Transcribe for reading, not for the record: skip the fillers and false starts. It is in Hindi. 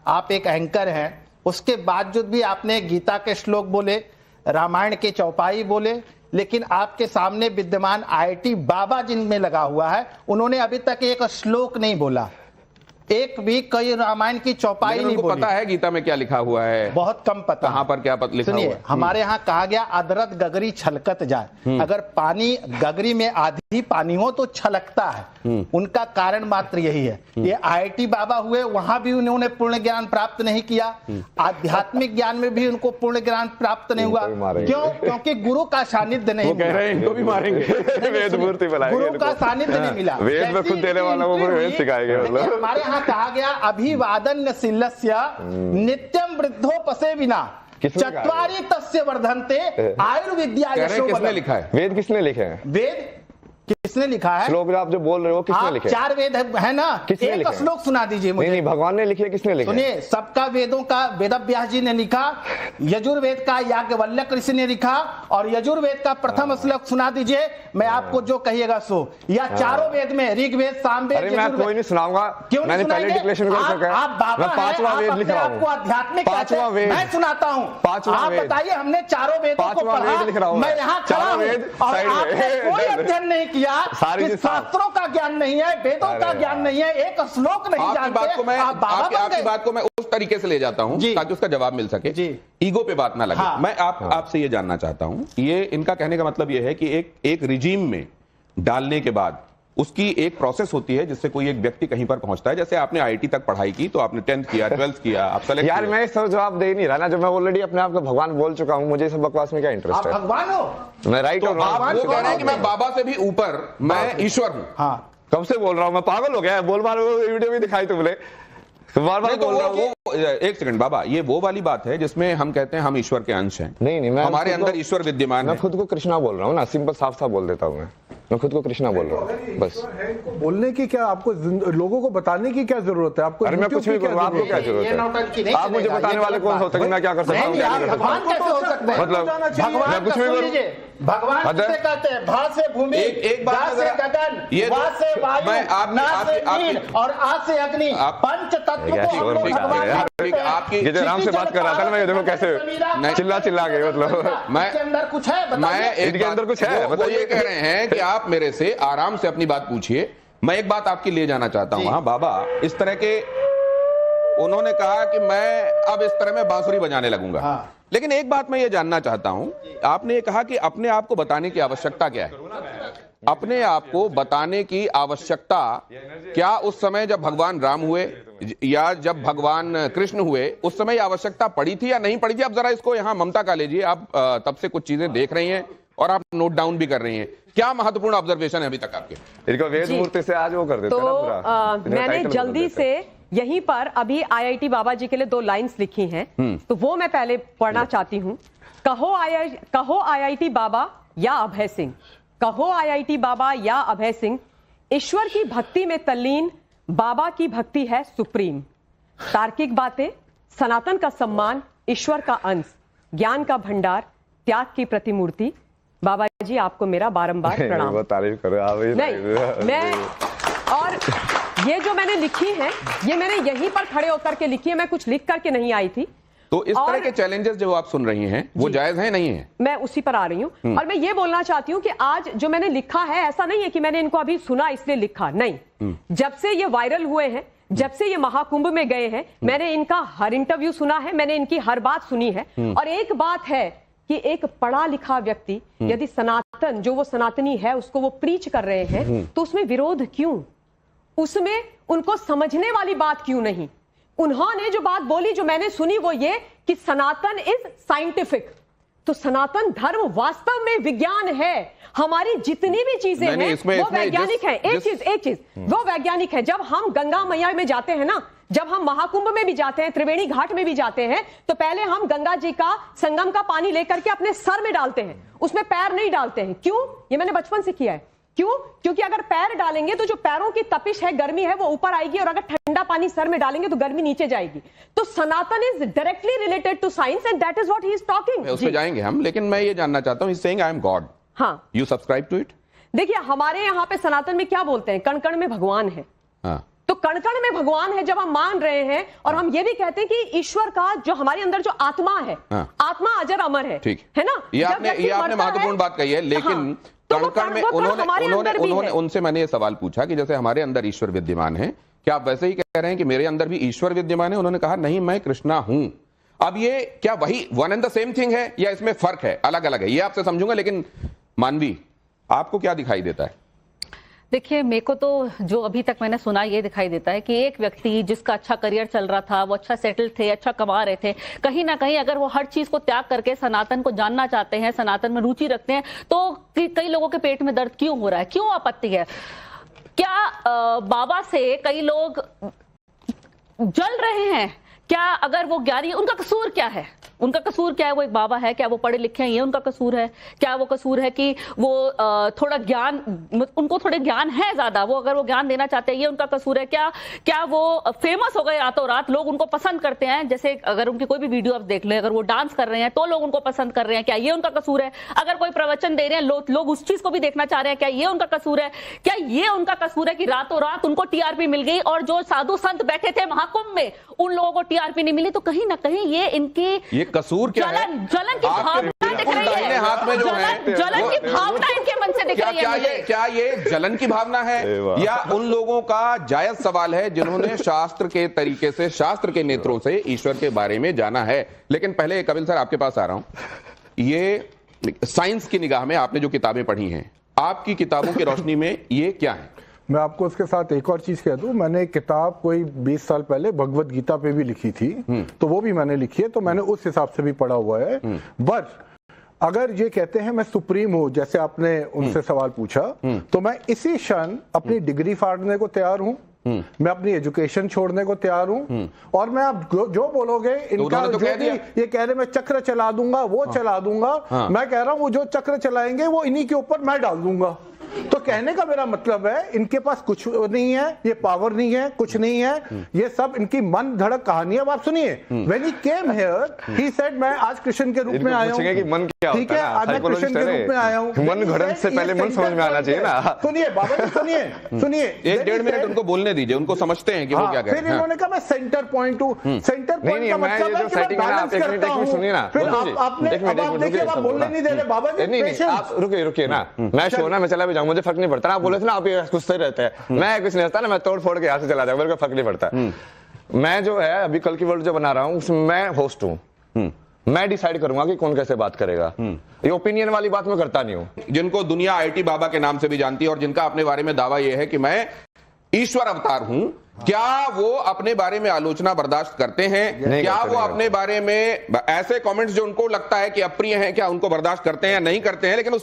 आप एक एंकर हैं, उसके बावजूद भी आपने गीता के श्लोक बोले, रामायण के चौपाई बोले, लेकिन आपके सामने विद्यमान आईआईटी बाबा जिनमें लगा हुआ है, उन्होंने अभी तक एक श्लोक नहीं बोला, एक भी कई रामायण की चौपाई नहीं बोली। पता है गीता में क्या लिखा हुआ है? बहुत कम पता। कहां पर क्या लिखा हुआ है? हमारे यहाँ कहा गया अदरत गगरी छलकत जाए। अगर पानी गगरी में आधी पानी हो तो छलकता है, उनका कारण मात्र यही है। ये आईआईटी बाबा हुए, वहां भी उन्होंने पूर्ण ज्ञान प्राप्त नहीं किया, आध्यात्मिक ज्ञान में भी उनको पूर्ण ज्ञान प्राप्त नहीं हुआ। क्यों? क्योंकि गुरु का सानिध्य नहीं मिला। कह रहे हैं इनको भी मारेंगे, गुरु का सानिध्य नहीं मिला। वेद में खुद देने वाला वो वेद सिखाएंगे। हमारे यहाँ कहा गया अभिवादन शीलस्य नित्यम वृद्धोपसे विना चत्वारि तस्य वर्धन्ते आयुर्विद्या यशो। किसने लिखा है? वेद किसने लिखे हैं? वेद किसने लिखा है? श्लोक आप जो बोल रहे हो किसने लिखे? 4 वेद है ना, एक श्लोक सुना दीजिए मुझे। नहीं, भगवान ने लिखे, किसने लिखे? सुनिए, सबका वेदों का वेदव्यास जी ने लिखा, यजुर्वेद का याज्ञवल्क्य ऋषि ने लिखा, और यजुर्वेद का प्रथम श्लोक सुना दीजिए, मैं आपको जो कहिएगा सो। या चारों वेद में ऋग्वेद, सामवेद, यजुर्वेद। कोई नहीं सुनाऊंगा, मैंने पहले डिक्लेरेशन कर रखा है। आप बाबा हैं, 5वां वेद लिख रहा हूं, आपको आध्यात्मिक 5वां वेद मैं सुनाता हूं। 5वां वेद आप बताइए, हमने चारों वेदों को पढ़ा, मैं यहाँ खड़ा हूं और आपने कोई अध्ययन नहीं किया, शास्त्रों का ज्ञान नहीं है, वेदों का ज्ञान नहीं है, एक श्लोक नहीं जानते। आपकी बात को मैं उस तरीके से ले जाता हूं ताकि उसका जवाब मिल सके, ईगो पे बात ना लगे। मैं आपसे ये जानना चाहता हूं, ये इनका कहने का मतलब ये है कि एक रिजीम में डालने के बाद उसकी एक प्रोसेस होती है जिससे कोई एक व्यक्ति कहीं पर पहुंचता है। जैसे आपने आईआईटी तक पढ़ाई की, तो आपने 10th किया, 12th किया, आप सेलेक्ट यार मैं सब जवाब दे नहीं रहा ना, जब मैं ऑलरेडी अपने आप को भगवान बोल चुका हूं, मुझे सब बकवास में क्या इंटरेस्ट है? आप भगवान हो, मैं राइट हूं। आप वो कह रहे हैं कि मैं बाबा से भी ऊपर, मैं ईश्वर हूं। हाँ, कब से बोल रहा हूं? मैं पागल हो गया? बोल बार वीडियो भी दिखाई तुमने, बार बार बोल रहा हूं। एक सेकंड बाबा, ये वो वाली बात है जिसमें हम कहते हैं हम ईश्वर के अंश हैं। नहीं, मैं हमारे अंदर ईश्वर विद्यमान है। मैं खुद को कृष्णा बोल रहा हूँ ना, सिंपल साफ साफ बोल देता हूँ। मैं खुद को कृष्णा बोल रहा हूँ बस। बोलने की क्या, आपको लोगों को बताने की क्या जरूरत है? आपको अरे मैं कुछ भी करूँ, आपको क्या जरूरत है? आप मुझे बताने वाले कौन होते हैं? मैं क्या कर सकता हूँ? भगवान कैसे हो सकते हैं? मतलब भगवान कुछ भी करूँ। भगवान किसे कहते हैं? भा से भूमि, एक बात से गगन, वा से वायु, ना से नील और आ से अग्नि, पंच तत्व को हम लोग भगवान आपकी आराम से बात कर रहा था ना मैं, देखो कैसे चिल्ला गए। मतलब मैं अंदर कुछ है, मैं इनके अंदर कुछ है, मतलब ये कह रहे हैं कि आप मेरे से आराम से अपनी बात पूछिए। मैं एक बात आपकी ले जाना चाहता हूं। हाँ बाबा, इस तरह के उन्होंने कहा कि मैं अब इस तरह में बांसुरी बजाने लगूंगा। हाँ। लेकिन एक बात मैं ये जानना चाहता हूं, आपने ये कहा कि अपने आप को बताने की आवश्यकता क्या है? अपने आप को बताने की आवश्यकता क्या उस समय जब भगवान राम हुए या जब भगवान कृष्ण हुए, उस समय आवश्यकता पड़ी थी या नहीं पड़ी थी? अब जरा इसको यहाँ ममता का लीजिए, आप तब से कुछ चीजें देख रही हैं और आप नोट डाउन भी कर रही हैं। क्या महत्वपूर्ण ऑब्जर्वेशन है अभी तक आपके? इनको वेद मूर्ति से आज वो कर देते हैं ना पूरा। मैंने जल्दी से यहीं पर अभी आईआईटी बाबा जी के लिए 2 लाइन्स लिखी हैं, तो वो मैं पहले पढ़ना चाहती हूँ। कहो आईआईटी बाबा या अभय सिंह, कहो आईआईटी बाबा या अभय सिंह, ईश्वर की भक्ति में तल्लीन बाबा की भक्ति है सुप्रीम। तार्किक बातें, सनातन का सम्मान, ईश्वर का अंश, ज्ञान का भंडार, त्याग की प्रतिमूर्ति। बाबा जी आपको मेरा बारंबार प्रणाम। तारीफ करो आप। नहीं, मैं और ये जो मैंने लिखी है, ये मैंने यहीं पर खड़े होकर के लिखी है, मैं कुछ लिख करके नहीं आई थी। तो इस तरह के चैलेंजेस जो आप सुन रही हैं, वो जायज है नहीं है? मैं उसी पर आ रही हूं। और मैं ये बोलना चाहती हूं कि आज जो मैंने लिखा है, ऐसा नहीं है कि मैंने इनको अभी सुना इसलिए लिखा, नहीं। जब से ये वायरल हुए हैं, जब से ये महाकुंभ में गए हैं, मैंने इनका हर इंटरव्यू सुना है, मैंने इनकी हर बात सुनी है। और एक बात है कि एक पढ़ा लिखा व्यक्ति यदि सनातन, जो वो सनातनी है, उसको वो प्रीच कर रहे हैं, तो उसमें विरोध क्यों? उसमें उनको समझने वाली बात क्यों नहीं? उन्होंने जो बात बोली, जो मैंने सुनी, वो ये कि सनातन इज साइंटिफिक। तो सनातन धर्म वास्तव में विज्ञान है। हमारी जितनी भी चीजें हैं वो वैज्ञानिक है। एक चीज वो वैज्ञानिक है। जब हम गंगा मैया में जाते हैं ना, जब हम महाकुंभ में भी जाते हैं, त्रिवेणी घाट में भी जाते हैं, तो पहले हम गंगा जी का संगम का पानी लेकर के अपने सर में डालते हैं, उसमें पैर नहीं डालते हैं। क्यों? ये मैंने बचपन से किया है। क्यों? क्योंकि अगर पैर डालेंगे तो जो पैरों की तपिश है, गर्मी है, वो ऊपर आएगी, और अगर ठंडा पानी सर में डालेंगे तो गर्मी नीचे जाएगी। तो Sanatan is directly related to science and that is what he is talking. उस पे जाएंगे हम, लेकिन मैं ये जानना चाहता हूं, he is saying I am God. हाँ, यू सब्सक्राइब टू इट? देखिए, हमारे यहाँ पे सनातन में क्या बोलते हैं? कण कण में भगवान है। हाँ। तो कण कण में भगवान है जब हम मान रहे हैं, और हम ये भी कहते हैं कि ईश्वर का जो हमारे अंदर जो आत्मा है, आत्मा अजर अमर है, ठीक है ना? ये आपने महत्वपूर्ण बात कही है, लेकिन कण कण में उन्होंने उनसे मैंने ये सवाल पूछा कि जैसे हमारे अंदर ईश्वर विद्यमान है, क्या आप वैसे ही कह रहे हैं कि मेरे अंदर भी ईश्वर विद्यमान है? उन्होंने कहा नहीं, मैं कृष्णा हूं। अब ये क्या वही one and the same thing है या इसमें फर्क है, अलग अलग है? ये आपसे समझूंगा, लेकिन मानवी आपको क्या दिखाई देता है? देखिए, मेरे को तो जो अभी तक मैंने सुना ये दिखाई देता है कि एक व्यक्ति जिसका अच्छा करियर चल रहा था, वो अच्छा सेटल थे, अच्छा कमा रहे थे, कहीं ना कहीं अगर वो हर चीज को त्याग करके सनातन को जानना चाहते हैं, सनातन में रुचि रखते हैं, तो कई लोगों के पेट में दर्द क्यों हो रहा है, क्यों आपत्ति है? क्या बाबा से कई लोग जल रहे हैं? क्या अगर वो ज्ञानी, उनका कसूर क्या है? उनका कसूर क्या है? वो एक बाबा है, क्या वो पढ़े लिखे हैं, ये उनका कसूर है? क्या वो कसूर है कि वो थोड़ा ज्ञान, उनको थोड़े ज्ञान है ज्यादा, वो अगर वो ज्ञान देना चाहते हैं, ये उनका कसूर है? क्या वो फेमस हो गए रातों रात, लोग उनको पसंद करते हैं, जैसे अगर उनकी कोई भी वीडियो आप देख लें, अगर वो डांस कर रहे हैं तो लोग उनको पसंद कर रहे हैं, क्या ये उनका कसूर है? अगर कोई प्रवचन दे रहे हैं, लोग उस चीज को भी देखना चाह रहे हैं, क्या ये उनका कसूर है? क्या ये उनका कसूर है कि रातों रात उनको टीआरपी मिल गई, और जो साधु संत बैठे थे महाकुंभ में उन लोगों को टीआरपी नहीं मिली? तो कहीं ना कहीं ये इनकी कसूर क्या है? जलन की भावना दिख रही है, हाथ में जो है जलन की भावना इनके मन से दिख रही है। क्या ये जलन की भावना है या उन लोगों का जायज सवाल है जिन्होंने शास्त्र के तरीके से, शास्त्र के नेत्रों से ईश्वर के बारे में जाना है? लेकिन पहले कपिल सर आपके पास आ रहा हूं। ये साइंस की निगाह में आपने जो किताबें पढ़ी हैं, आपकी किताबों की रोशनी में ये क्या है? मैं आपको उसके साथ एक और चीज कह दूं, मैंने एक किताब कोई 20 साल पहले भगवत गीता पे भी लिखी थी, तो वो भी मैंने लिखी है, तो मैंने उस हिसाब से भी पढ़ा हुआ है। बट अगर ये कहते हैं मैं सुप्रीम हूं, जैसे आपने उनसे सवाल पूछा, तो मैं इसी क्षण अपनी डिग्री फाड़ने को तैयार हूं, मैं अपनी एजुकेशन छोड़ने को तैयार हूं, और मैं आप जो बोलोगे इनका तो ये कह रहे मैं चक्र चला दूंगा, वो चला दूंगा, मैं कह रहा हूं वो जो चक्र चलाएंगे वो इन्हीं के ऊपर मैं डाल दूंगा। तो कहने का मेरा मतलब है इनके पास कुछ नहीं है, ये पावर नहीं है, कुछ नहीं है, ये सब इनकी मन धड़क कहानी है। अब आप सुनिए, when he came here he said मैं आज कृष्ण के रूप में आया हूं। कि मन क्या होता है? ठीक है, आज मैं कृष्ण के रूप में आया हूं। मन घड़न से पहले मन समझ में आना चाहिए ना। सुनिए बाबा जी, सुनिए 1-1.5 मिनट उनको बोलने दीजिए, उनको समझते हैं कि वो क्या कह रहे हैं। फिर इन्होंने कहा मैं सेंटर पॉइंट हूं। सेंटर पॉइंट का मतलब है कि मैं बैलेंस करता हूं। सुनिए ना, फिर आपने अब देखिए आप बोलने नहीं दे रहे बाबा जी। नहीं, आप रुकिए ना, मैं शो ना मैं चला भी जाऊं, मुझे फर्क नहीं पड़ता। आप बोले थे ना आप ये गुस्से रहते हैं, मैं कुछ नहीं होता ना, मैं तोड़ फोड़ के यहाँ से चला जाऊं, मेरे को फर्क नहीं पड़ता। मैं जो है अभी कल की वर्ल्ड जो बना रहा हूँ उसमें मैं होस्ट हूँ, मैं डिसाइड करूंगा कि कौन कैसे बात करेगा। ये ओपिनियन वाली बात मैं करता नहीं हूँ। जिनको दुनिया आईटी बाबा के नाम से भी जानती है और जिनका अपने बारे में दावा यह है कि मैं ईश्वर अवतार हूं, क्या वो अपने बारे में आलोचना बर्दाश्त करते हैं? क्या वो अपने बारे में ऐसे कमेंट्स जो उनको लगता है कि अप्रिय हैं, क्या उनको बर्दाश्त करते हैं या नहीं करते हैं? लेकिन उस